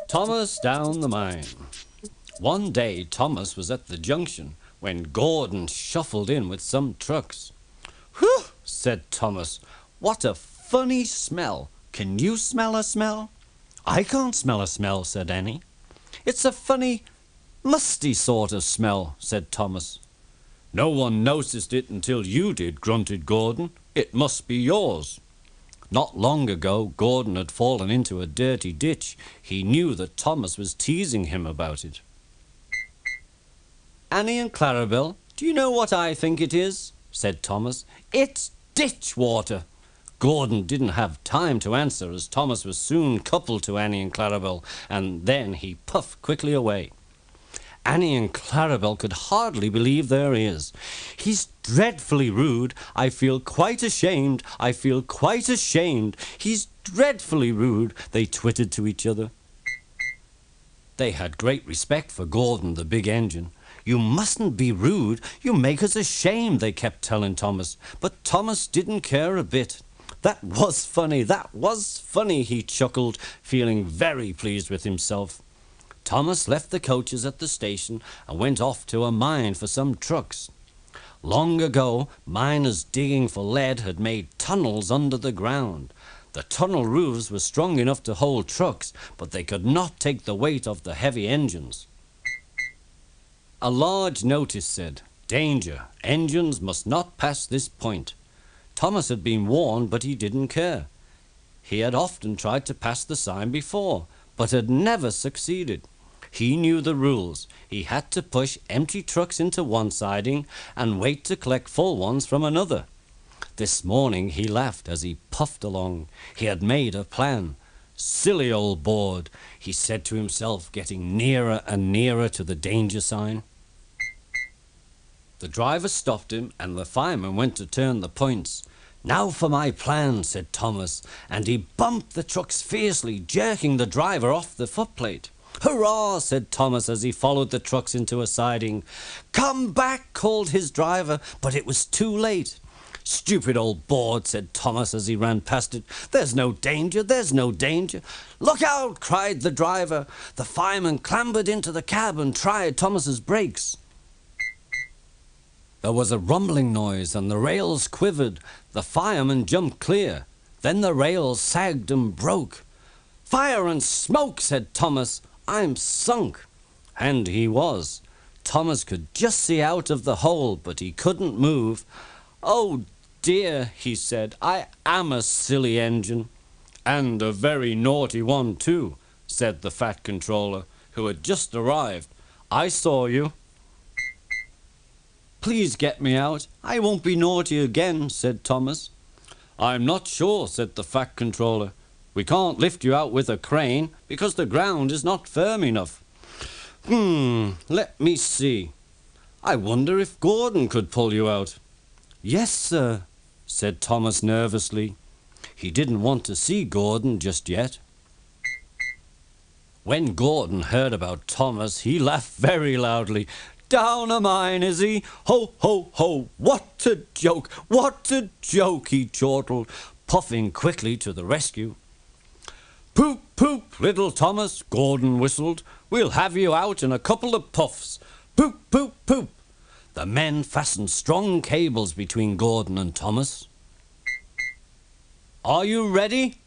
Thomas down the mine. One day Thomas was at the junction when Gordon shuffled in with some trucks. "Whew!" said Thomas. "What a funny smell. Can you smell a smell?" "I can't smell a smell," said Annie. "It's a funny, musty sort of smell," said Thomas. "No one noticed it until you did," grunted Gordon. "It must be yours." Not long ago, Gordon had fallen into a dirty ditch. He knew that Thomas was teasing him about it. "Annie and Clarabel, do you know what I think it is?" said Thomas. "It's ditch water." Gordon didn't have time to answer, as Thomas was soon coupled to Annie and Clarabel, and then he puffed quickly away. Annie and Clarabel could hardly believe their ears. "He's dreadfully rude. I feel quite ashamed. I feel quite ashamed. He's dreadfully rude," they twittered to each other. They had great respect for Gordon, the big engine. "You mustn't be rude. You make us ashamed," they kept telling Thomas. But Thomas didn't care a bit. "That was funny. That was funny," he chuckled, feeling very pleased with himself. Thomas left the coaches at the station and went off to a mine for some trucks. Long ago, miners digging for lead had made tunnels under the ground. The tunnel roofs were strong enough to hold trucks, but they could not take the weight of the heavy engines. A large notice said, "Danger! Engines must not pass this point." Thomas had been warned, but he didn't care. He had often tried to pass the sign before, but had never succeeded. He knew the rules. He had to push empty trucks into one siding and wait to collect full ones from another. This morning he laughed as he puffed along. He had made a plan. "Silly old board," he said to himself, getting nearer and nearer to the danger sign. The driver stopped him, and the fireman went to turn the points. "Now for my plan," said Thomas, and he bumped the trucks fiercely, jerking the driver off the footplate. "Hurrah!" said Thomas as he followed the trucks into a siding. "Come back!" called his driver, but it was too late. "Stupid old board," said Thomas as he ran past it. "There's no danger, there's no danger." "Look out!" cried the driver. The fireman clambered into the cab and tried Thomas's brakes. There was a rumbling noise and the rails quivered. The fireman jumped clear. Then the rails sagged and broke. "Fire and smoke!" said Thomas. "I'm sunk." And he was. Thomas could just see out of the hole, but he couldn't move. "Oh dear," he said, "I am a silly engine." "And a very naughty one too," said the fat controller, who had just arrived. "I saw you." "Please get me out. I won't be naughty again," said Thomas. "I'm not sure," said the fat controller. "We can't lift you out with a crane because the ground is not firm enough. Let me see. I wonder if Gordon could pull you out." "Yes, sir," said Thomas nervously. He didn't want to see Gordon just yet. When Gordon heard about Thomas, he laughed very loudly. "Down a mine, is he? Ho, ho, ho! What a joke! What a joke!" he chortled, puffing quickly to the rescue. "Poop, poop, little Thomas," Gordon whistled. "We'll have you out in a couple of puffs. Poop, poop, poop." The men fastened strong cables between Gordon and Thomas. "Are you ready?"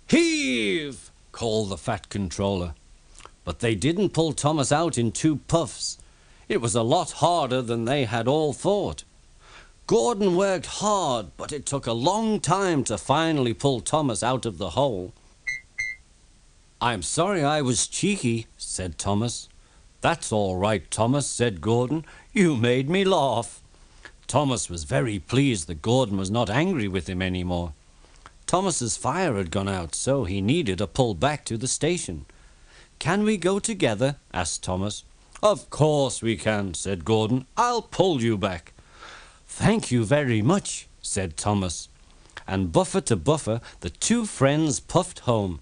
"Heave!" called the fat controller. But they didn't pull Thomas out in 2 puffs. It was a lot harder than they had all thought. Gordon worked hard, but it took a long time to finally pull Thomas out of the hole. "I'm sorry I was cheeky," said Thomas. "That's all right, Thomas," said Gordon. "You made me laugh." Thomas was very pleased that Gordon was not angry with him anymore. Thomas's fire had gone out, so he needed a pull back to the station. "Can we go together?" asked Thomas. "Of course we can," said Gordon. "I'll pull you back." "Thank you very much," said Thomas. And buffer to buffer, the 2 friends puffed home.